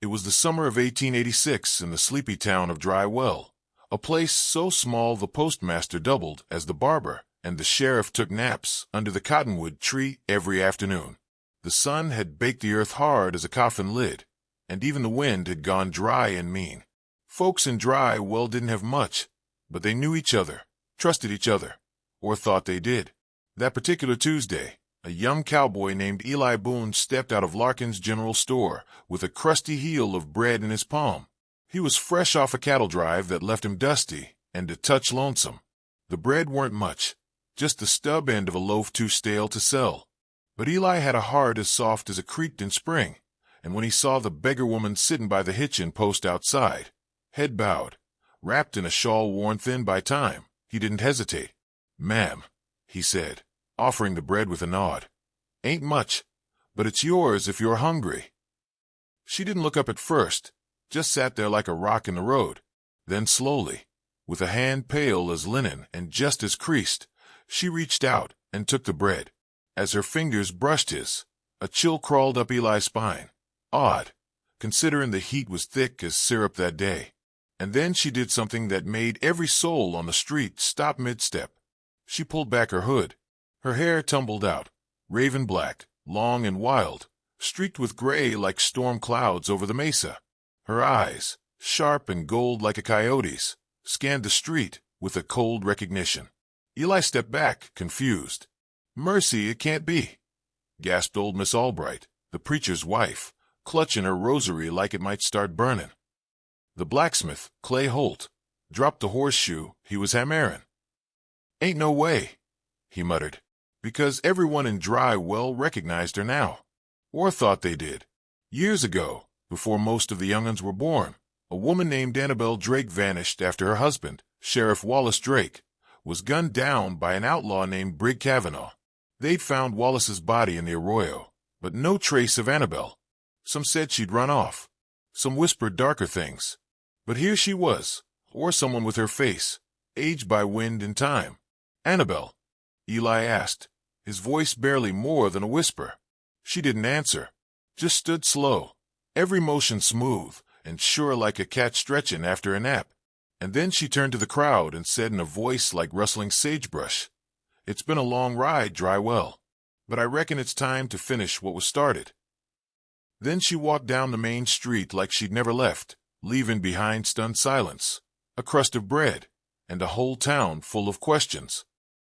It was the summer of 1886 in the sleepy town of Dry Well, a place so small the postmaster doubled as the barber, and the sheriff took naps under the cottonwood tree every afternoon. The sun had baked the earth hard as a coffin lid, and even the wind had gone dry and mean. Folks in Dry Well didn't have much, but they knew each other, trusted each other, or thought they did. That particular Tuesday, a young cowboy named Eli Boone stepped out of Larkin's general store with a crusty heel of bread in his palm. He was fresh off a cattle drive that left him dusty and a touch lonesome. The bread weren't much, just the stub end of a loaf too stale to sell. But Eli had a heart as soft as a creek in spring, and when he saw the beggar woman sitting by the hitchin post outside, head bowed, wrapped in a shawl worn thin by time, he didn't hesitate. "Ma'am," he said, offering the bread with a nod. "Ain't much, but it's yours if you're hungry." She didn't look up at first, just sat there like a rock in the road. Then slowly, with a hand pale as linen and just as creased, she reached out and took the bread. As her fingers brushed his, a chill crawled up Eli's spine. Odd, considering the heat was thick as syrup that day. And then she did something that made every soul on the street stop mid-step. She pulled back her hood. Her hair tumbled out, raven black, long and wild, streaked with gray like storm clouds over the mesa. Her eyes, sharp and gold like a coyote's, scanned the street with a cold recognition. Eli stepped back, confused. "Mercy, it can't be," gasped old Miss Albright, the preacher's wife, clutching her rosary like it might start burning. The blacksmith, Clay Holt, dropped the horseshoe he was hammering. "Ain't no way," he muttered, because everyone in Dry Well recognized her now, or thought they did. Years ago, before most of the young'uns were born, a woman named Annabelle Drake vanished after her husband, Sheriff Wallace Drake, was gunned down by an outlaw named Brig Kavanaugh. They'd found Wallace's body in the arroyo, but no trace of Annabelle. Some said she'd run off. Some whispered darker things. But here she was, or someone with her face, aged by wind and time. "Annabelle?" Eli asked, his voice barely more than a whisper. She didn't answer, just stood slow, every motion smooth and sure like a cat stretching after a nap. And then she turned to the crowd and said in a voice like rustling sagebrush, "It's been a long ride, Dry Well, but I reckon it's time to finish what was started." Then she walked down the main street like she'd never left, leaving behind stunned silence, a crust of bread, and a whole town full of questions.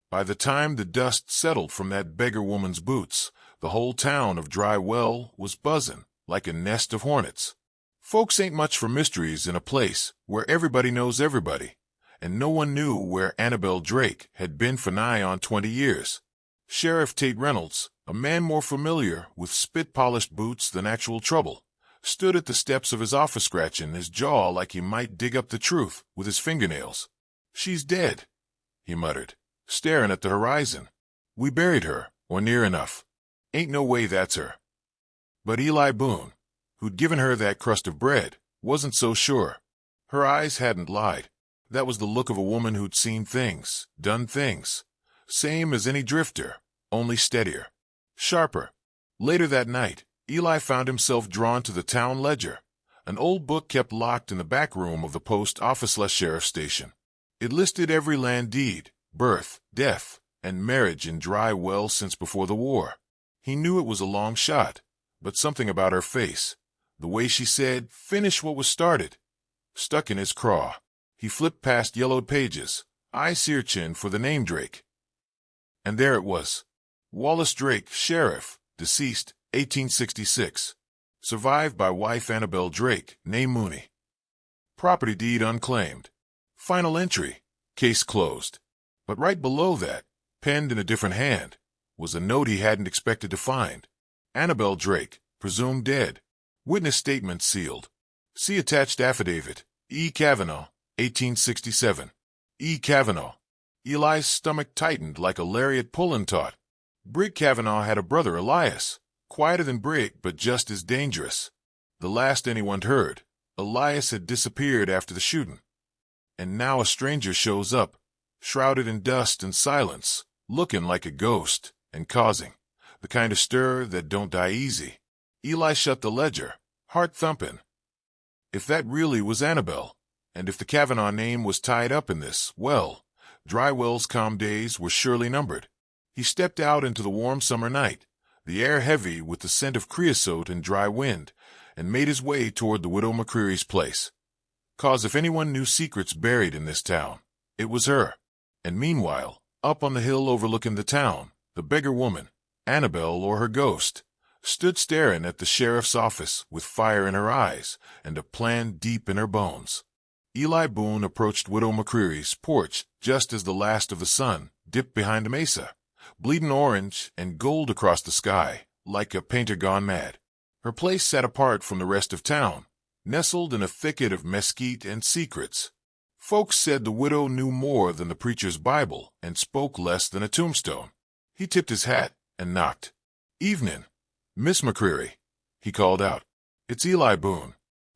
By the time the dust settled from that beggar woman's boots, the whole town of Dry Well was buzzing like a nest of hornets. Folks ain't much for mysteries in a place where everybody knows everybody, and no one knew where Annabelle Drake had been for nigh on 20 years. Sheriff Tate Reynolds, a man more familiar with spit-polished boots than actual trouble, stood at the steps of his office scratching his jaw like he might dig up the truth with his fingernails. "She's dead," he muttered, staring at the horizon. "We buried her, or near enough. Ain't no way that's her." But Eli Boone, who'd given her that crust of bread, wasn't so sure. Her eyes hadn't lied. That was the look of a woman who'd seen things, done things. Same as any drifter, only steadier, sharper. Later that night, Eli found himself drawn to the town ledger, an old book kept locked in the back room of the post office/sheriff's station. It listed every land deed, birth, death, and marriage in Dry Well since before the war. He knew it was a long shot, but something about her face, the way she said, "Finish what was started," stuck in his craw. He flipped past yellowed pages, eye searching for the name Drake. And there it was. Wallace Drake, Sheriff, deceased, 1866. Survived by wife Annabelle Drake, née Mooney. Property deed unclaimed. Final entry, case closed. But right below that, penned in a different hand, was a note he hadn't expected to find. Annabelle Drake, presumed dead. Witness statement sealed. See attached affidavit, E. Kavanaugh, 1867. E. Kavanaugh. Eli's stomach tightened like a lariat pulling taut. Brig Kavanaugh had a brother, Elias, quieter than Brig but just as dangerous. The last anyone'd heard, Elias had disappeared after the shooting. And now a stranger shows up, shrouded in dust and silence, looking like a ghost, and causing the kind of stir that don't die easy. Eli shut the ledger, heart thumping, If that really was Annabelle, and if the Kavanaugh name was tied up in this, well, Drywell's calm days were surely numbered. He stepped out into the warm summer night, the air heavy with the scent of creosote and dry wind, and made his way toward the widow McCreary's place. 'Cause if anyone knew secrets buried in this town, it was her. And meanwhile, up on the hill overlooking the town, the beggar woman, Annabelle or her ghost, stood staring at the sheriff's office with fire in her eyes and a plan deep in her bones. Eli Boone approached Widow McCreary's porch just as the last of the sun dipped behind the mesa, bleeding orange and gold across the sky, like a painter gone mad. Her place sat apart from the rest of town, nestled in a thicket of mesquite and secrets. Folks said the widow knew more than the preacher's Bible and spoke less than a tombstone. He tipped his hat and knocked. "Evening, Miss McCreary," he called out. "It's Eli Boone.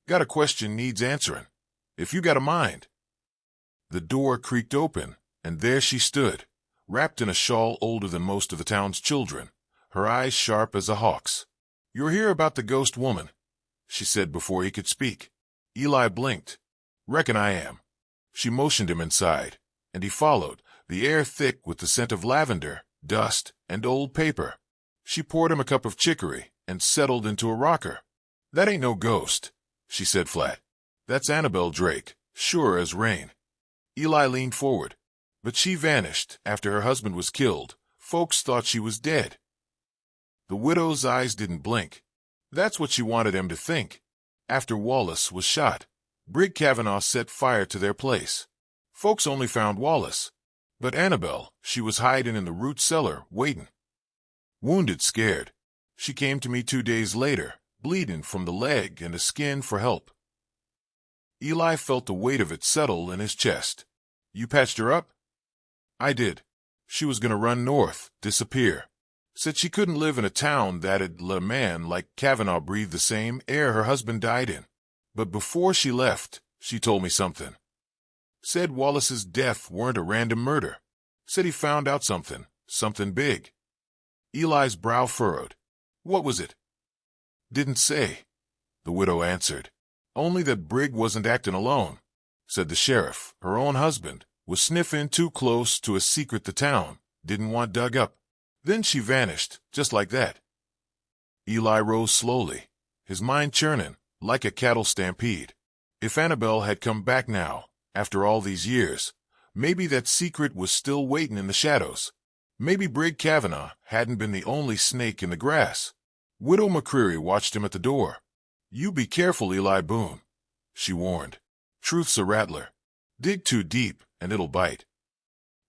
Got a question needs answering. If you got a mind." The door creaked open, and there she stood, wrapped in a shawl older than most of the town's children, her eyes sharp as a hawk's. "You're here about the ghost woman," she said before he could speak. Eli blinked. "Reckon I am." She motioned him inside, and he followed, the air thick with the scent of lavender, dust, and old paper. She poured him a cup of chicory and settled into a rocker. "That ain't no ghost," she said flat. "That's Annabelle Drake, sure as rain." Eli leaned forward. "But she vanished after her husband was killed. Folks thought she was dead." The widow's eyes didn't blink. "That's what she wanted him to think. After Wallace was shot, Brig Kavanaugh set fire to their place. Folks only found Wallace. But Annabelle, she was hiding in the root cellar, waiting. Wounded, scared. She came to me 2 days later, bleeding from the leg and the skin for help." Eli felt the weight of it settle in his chest. "You patched her up?" "I did. She was going to run north, disappear. Said she couldn't live in a town that'd let a man like Kavanaugh breathe the same air her husband died in. But before she left, she told me something. Said Wallace's death weren't a random murder. Said he found out something big." Eli's brow furrowed. "What was it?" "Didn't say," the widow answered. "Only that Brig wasn't acting alone. Said the sheriff, her own husband, was sniffing too close to a secret the town didn't want dug up. Then she vanished, just like that." Eli rose slowly, his mind churning, like a cattle stampede. If Annabelle had come back now, after all these years, maybe that secret was still waiting in the shadows. Maybe Brig Kavanaugh hadn't been the only snake in the grass. Widow McCreary watched him at the door. "You be careful, Eli Boone," she warned. "Truth's a rattler. Dig too deep, and it'll bite."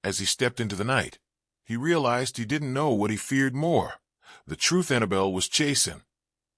As he stepped into the night, he realized he didn't know what he feared more, the truth Annabelle was chasing,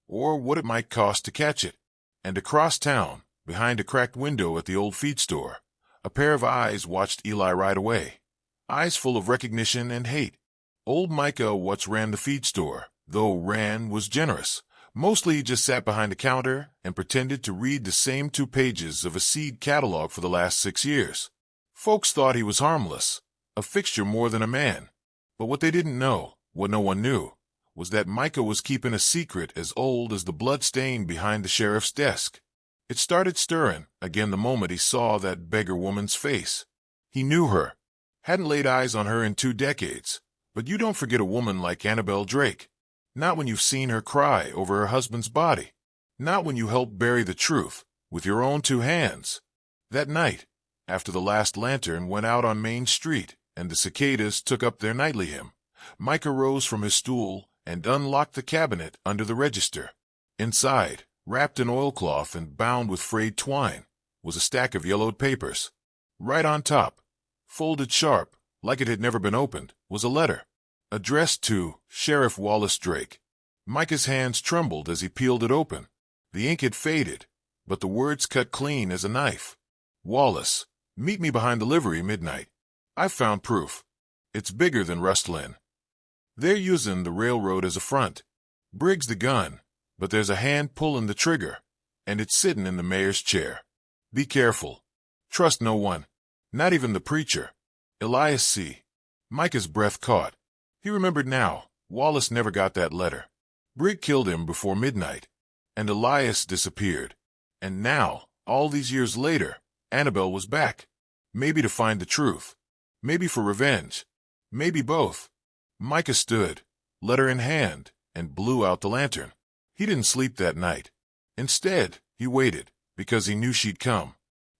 or what it might cost to catch it. And across town, behind a cracked window at the old feed store, a pair of eyes watched Eli ride away, eyes full of recognition and hate. Old Micah what's ran the feed store, though ran was generous. Mostly he just sat behind the counter and pretended to read the same 2 pages of a seed catalog for the last 6 years. Folks thought he was harmless, a fixture more than a man. But what they didn't know, what no one knew, was that Micah was keeping a secret as old as the blood stain behind the sheriff's desk. It started stirring again the moment he saw that beggar woman's face. He knew her, hadn't laid eyes on her in 2 decades, but you don't forget a woman like Annabelle Drake. Not when you've seen her cry over her husband's body. Not when you helped bury the truth with your own 2 hands. That night, after the last lantern went out on Main Street and the cicadas took up their nightly hymn, Micah rose from his stool and unlocked the cabinet under the register. Inside, wrapped in oilcloth and bound with frayed twine, was a stack of yellowed papers. Right on top, folded sharp, like it had never been opened, was a letter, addressed to Sheriff Wallace Drake. Micah's hands trembled as he peeled it open. The ink had faded, but the words cut clean as a knife. "Wallace, meet me behind the livery midnight. I've found proof. It's bigger than Rustlin. They're using the railroad as a front. Brig's the gun, but there's a hand pulling the trigger, and it's sitting in the mayor's chair. Be careful. Trust no one, not even the preacher. Elias C." Micah's breath caught. He remembered now, Wallace never got that letter. Brig killed him before midnight, and Elias disappeared. And now, All these years later, Annabelle was back. Maybe to find the truth. Maybe for revenge. Maybe both. Micah stood, letter in hand, and blew out the lantern. He didn't sleep that night. Instead, he waited, because he knew she'd come.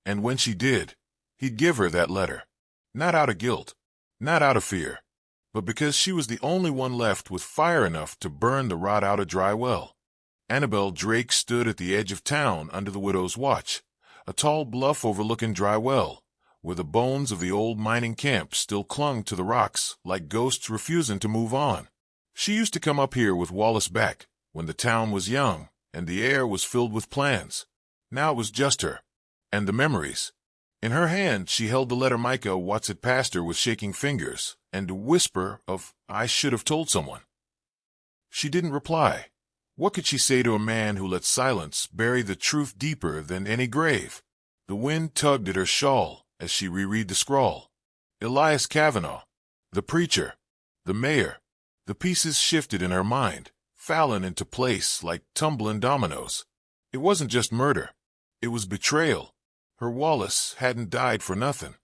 And when she did, he'd give her that letter. Not out of guilt, not out of fear, but because she was the only one left with fire enough to burn the rot out of Dry Well. Annabelle Drake stood at the edge of town under the widow's watch, a tall bluff overlooking Dry Well, where the bones of the old mining camp still clung to the rocks like ghosts refusing to move on. She used to come up here with Wallace back, when the town was young and the air was filled with plans. Now it was just her, and the memories. In her hand she held the letter Micah watched past her with shaking fingers, and a whisper of, "I should have told someone." She didn't reply. What could she say to a man who let silence bury the truth deeper than any grave? The wind tugged at her shawl as she reread the scrawl. Elias Kavanaugh, the preacher, the mayor. The pieces shifted in her mind, falling into place like tumbling dominoes. It wasn't just murder. It was betrayal. Her Wallace hadn't died for nothing.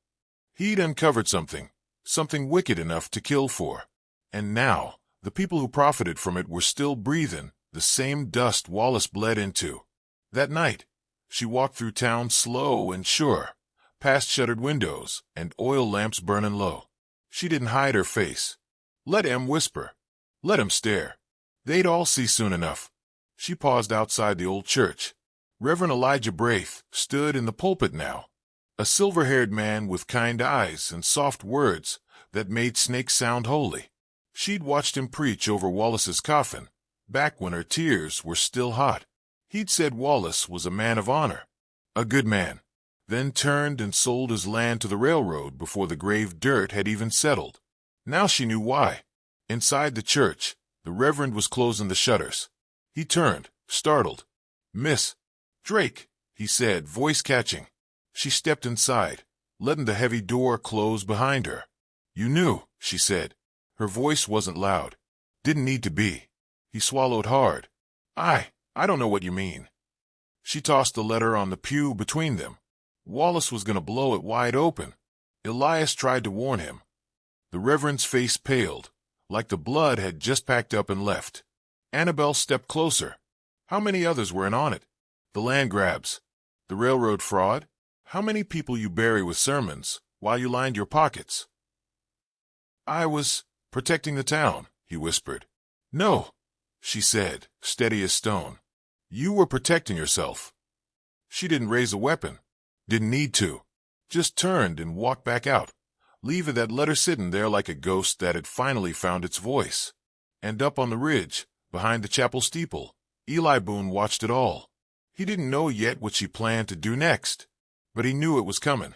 He'd uncovered something wicked enough to kill for. And now, the people who profited from it were still breathing the same dust Wallace bled into. That night, she walked through town slow and sure, past shuttered windows and oil lamps burning low. She didn't hide her face. Let him whisper. Let him stare. They'd all see soon enough. She paused outside the old church. Reverend Elijah Braith stood in the pulpit now, a silver-haired man with kind eyes and soft words that made snakes sound holy. She'd watched him preach over Wallace's coffin, back when her tears were still hot. He'd said Wallace was a man of honor, a good man, then turned and sold his land to the railroad before the grave dirt had even settled. Now she knew why. Inside the church, the Reverend was closing the shutters. He turned, startled. "Miss Drake," he said, voice catching. She stepped inside, letting the heavy door close behind her. "You knew," she said. Her voice wasn't loud. Didn't need to be. He swallowed hard. I don't know what you mean." She tossed the letter on the pew between them. Wallace was going to blow it wide open. Elias tried to warn him. The Reverend's face paled, like the blood had just packed up and left. Annabelle stepped closer. How many others were in on it? The land grabs, the railroad fraud. How many people you bury with sermons while you lined your pockets? "I was protecting the town," he whispered. "No," she said, steady as stone. "You were protecting yourself." She didn't raise a weapon. Didn't need to. Just turned and walked back out, leaving that letter sitting there like a ghost that had finally found its voice. And up on the ridge, behind the chapel steeple, Eli Boone watched it all. He didn't know yet what she planned to do next, but he knew it was coming.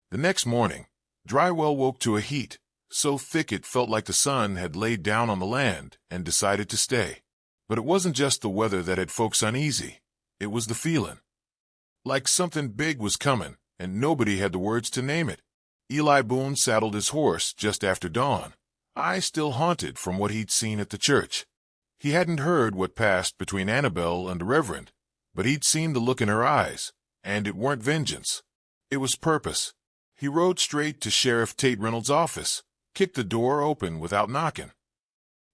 The next morning, Dry Well woke to a heat so thick it felt like the sun had laid down on the land and decided to stay. But it wasn't just the weather that had folks uneasy. It was the feeling. Like something big was coming, and nobody had the words to name it. Eli Boone saddled his horse just after dawn, eyes still haunted from what he'd seen at the church. He hadn't heard what passed between Annabelle and the Reverend, but he'd seen the look in her eyes, and it weren't vengeance. It was purpose. He rode straight to Sheriff Tate Reynolds' office, kicked the door open without knocking.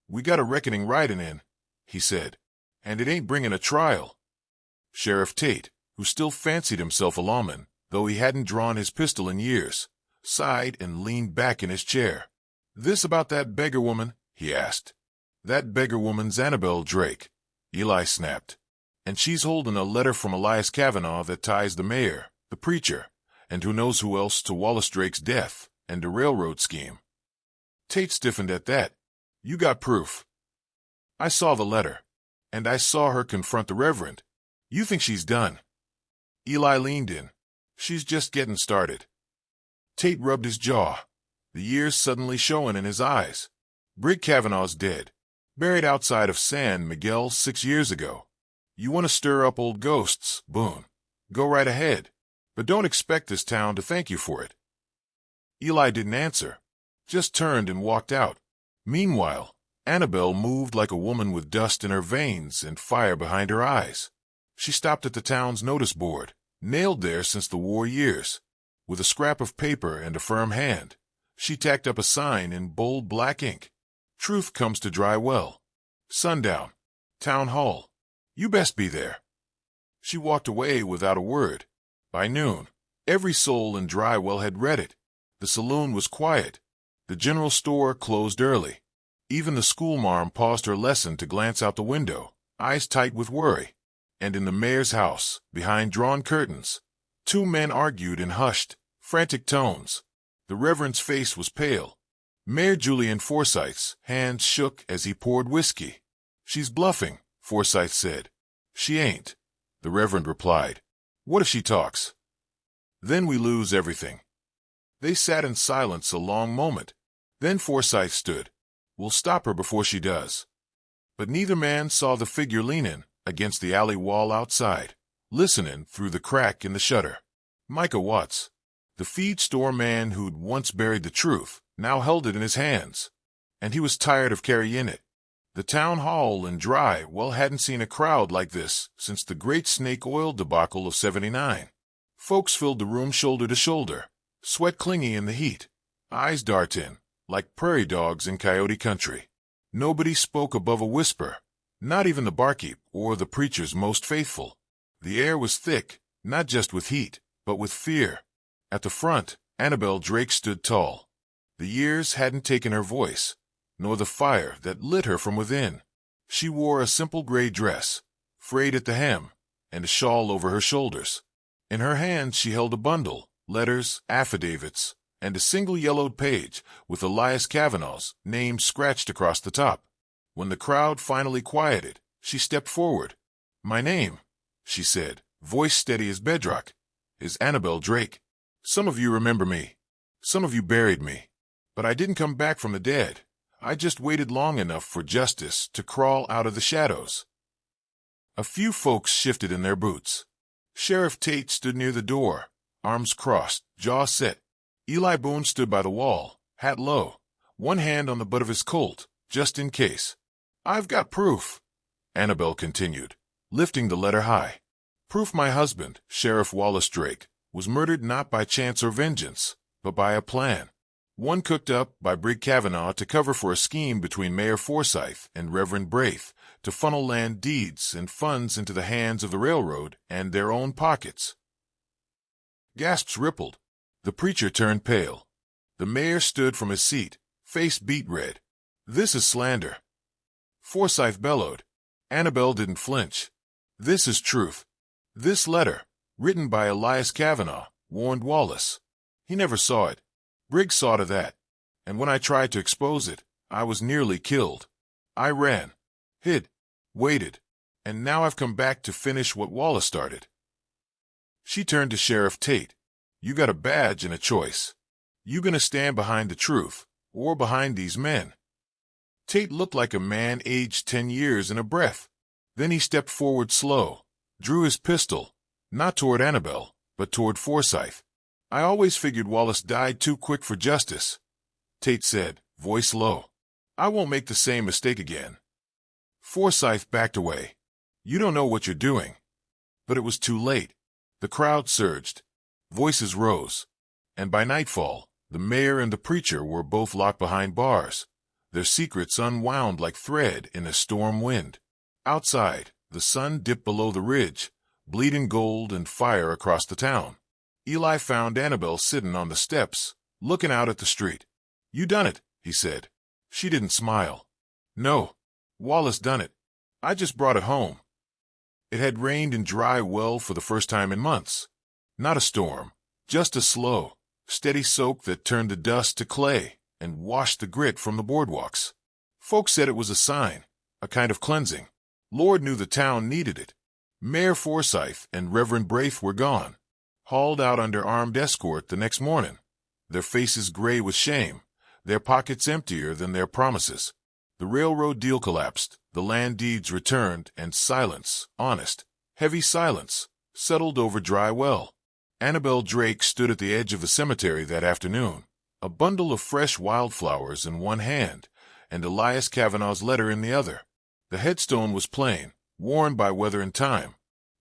"We got a reckoning riding in," he said, "and it ain't bringing a trial." Sheriff Tate, who still fancied himself a lawman, though he hadn't drawn his pistol in years, sighed and leaned back in his chair. "This about that beggar woman?" he asked. "That beggar woman's Annabelle Drake," Eli snapped. "And she's holding a letter from Elias Kavanaugh that ties the mayor, the preacher, and who knows who else to Wallace Drake's death and the railroad scheme." Tate stiffened at that. "You got proof?" "I saw the letter, and I saw her confront the Reverend. You think she's done?" Eli leaned in. "She's just getting started." Tate rubbed his jaw, the years suddenly showing in his eyes. "Brig Kavanaugh's dead, buried outside of San Miguel 6 years ago. You want to stir up old ghosts, Boone? Go right ahead, but don't expect this town to thank you for it." Eli didn't answer, just turned and walked out. Meanwhile, Annabelle moved like a woman with dust in her veins and fire behind her eyes. She stopped at the town's notice board, nailed there since the war years. With a scrap of paper and a firm hand, she tacked up a sign in bold black ink. Truth comes to Dry Well. Sundown. Town Hall. You best be there. She walked away without a word. By noon, every soul in Dry Well had read it. The saloon was quiet. The general store closed early. Even the schoolmarm paused her lesson to glance out the window, eyes tight with worry. And in the mayor's house, behind drawn curtains, two men argued in hushed, frantic tones. The Reverend's face was pale. Mayor Julian Forsyth's hands shook as he poured whiskey. "She's bluffing," Forsyth said. "She ain't," the Reverend replied. "What if she talks? Then we lose everything." They sat in silence a long moment. Then Forsyth stood. "We'll stop her before she does." But neither man saw the figure leaning against the alley wall outside, listening through the crack in the shutter. Micah Watts, the feed store man who'd once buried the truth, now held it in his hands. And he was tired of carrying it. The town hall in Dry Well hadn't seen a crowd like this since the great snake oil debacle of '79. Folks filled the room shoulder to shoulder, sweat clingy in the heat, eyes darting, like prairie dogs in coyote country. Nobody spoke above a whisper, not even the barkeep or the preacher's most faithful. The air was thick, not just with heat, but with fear. At the front, Annabelle Drake stood tall. The years hadn't taken her voice, nor the fire that lit her from within. She wore a simple gray dress, frayed at the hem, and a shawl over her shoulders. In her hand she held a bundle, letters, affidavits, and a single yellowed page with Elias Kavanaugh's name scratched across the top. When the crowd finally quieted, she stepped forward. "My name," she said, voice steady as bedrock, "is Annabelle Drake. Some of you remember me. Some of you buried me. But I didn't come back from the dead. I just waited long enough for justice to crawl out of the shadows." A few folks shifted in their boots. Sheriff Tate stood near the door, arms crossed, jaw set. Eli Boone stood by the wall, hat low, one hand on the butt of his Colt, just in case. "I've got proof," Annabelle continued, lifting the letter high. "Proof my husband, Sheriff Wallace Drake, was murdered not by chance or vengeance, but by a plan. One cooked up by Brig Kavanaugh to cover for a scheme between Mayor Forsyth and Reverend Braith to funnel land deeds and funds into the hands of the railroad and their own pockets." Gasps rippled. The preacher turned pale. The mayor stood from his seat, face beet red. "This is slander." Forsyth bellowed. Annabelle didn't flinch. "This is truth. This letter, written by Elias Kavanaugh, warned Wallace. He never saw it. Briggs saw to that. And when I tried to expose it, I was nearly killed. I ran, hid, waited, and now I've come back to finish what Wallace started." She turned to Sheriff Tate. "You got a badge and a choice. You gonna stand behind the truth, or behind these men?" Tate looked like a man aged 10 years in a breath. Then he stepped forward slow, drew his pistol, not toward Annabelle, but toward Forsyth. "I always figured Wallace died too quick for justice," Tate said, voice low. "I won't make the same mistake again." Forsyth backed away. "You don't know what you're doing." But it was too late. The crowd surged. Voices rose. And by nightfall, the mayor and the preacher were both locked behind bars, their secrets unwound like thread in a storm wind. Outside, the sun dipped below the ridge, bleeding gold and fire across the town. Eli found Annabelle sitting on the steps, looking out at the street. "You done it," he said. She didn't smile. "No, Wallace done it. I just brought it home." It had rained in Dry Well for the first time in months. Not a storm, just a slow, steady soak that turned the dust to clay and washed the grit from the boardwalks. Folks said it was a sign, a kind of cleansing. Lord knew the town needed it. Mayor Forsyth and Reverend Braith were gone, hauled out under armed escort the next morning, their faces gray with shame, their pockets emptier than their promises. The railroad deal collapsed, the land deeds returned, and silence, honest, heavy silence, settled over Dry Well. Annabelle Drake stood at the edge of the cemetery that afternoon, a bundle of fresh wildflowers in one hand and Elias Kavanaugh's letter in the other. The headstone was plain, worn by weather and time.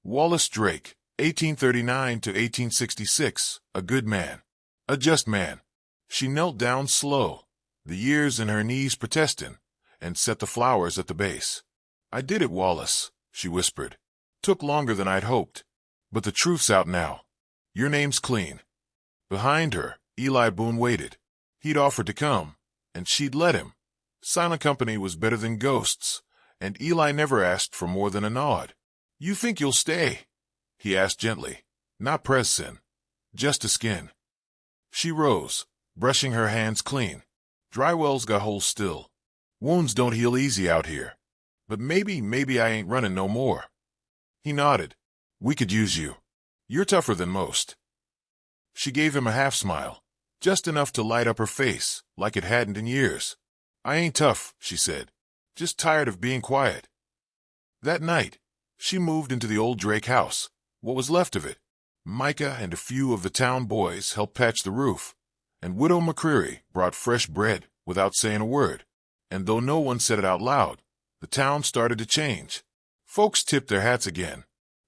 Wallace Drake, 1839 to 1866, a good man. A just man. She knelt down slow, the years in her knees protesting, and set the flowers at the base. I did it, Wallace, she whispered. Took longer than I'd hoped. But the truth's out now. Your name's clean. Behind her, Eli Boone waited. He'd offered to come, and she'd let him. Silent company was better than ghosts, and Eli never asked for more than a nod. You think you'll stay? He asked gently. Not press-sin, just a skin. She rose, brushing her hands clean. Dry wells got holes still. Wounds don't heal easy out here. But maybe I ain't running no more. He nodded. We could use you. You're tougher than most. She gave him a half-smile, just enough to light up her face, like it hadn't in years. I ain't tough, she said. Just tired of being quiet. That night, she moved into the old Drake house, what was left of it. Micah and a few of the town boys helped patch the roof, and Widow McCreary brought fresh bread without saying a word. And though no one said it out loud, the town started to change. Folks tipped their hats again.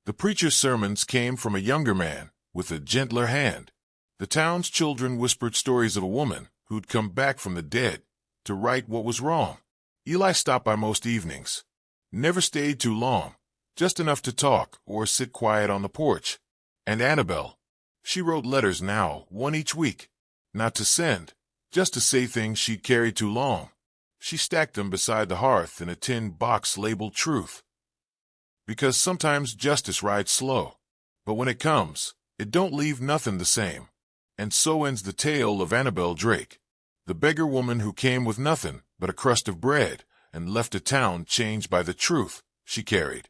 The preacher's sermons came from a younger man with a gentler hand. The town's children whispered stories of a woman who'd come back from the dead to right what was wrong. Eli stopped by most evenings. Never stayed too long, just enough to talk or sit quiet on the porch. And Annabelle, she wrote letters now, one each week. Not to send, just to say things she'd carried too long. She stacked them beside the hearth in a tin box labeled Truth. Because sometimes justice rides slow, but when it comes, it don't leave nothing the same. And so ends the tale of Annabelle Drake, the beggar woman who came with nothing but a crust of bread and left a town changed by the truth she carried.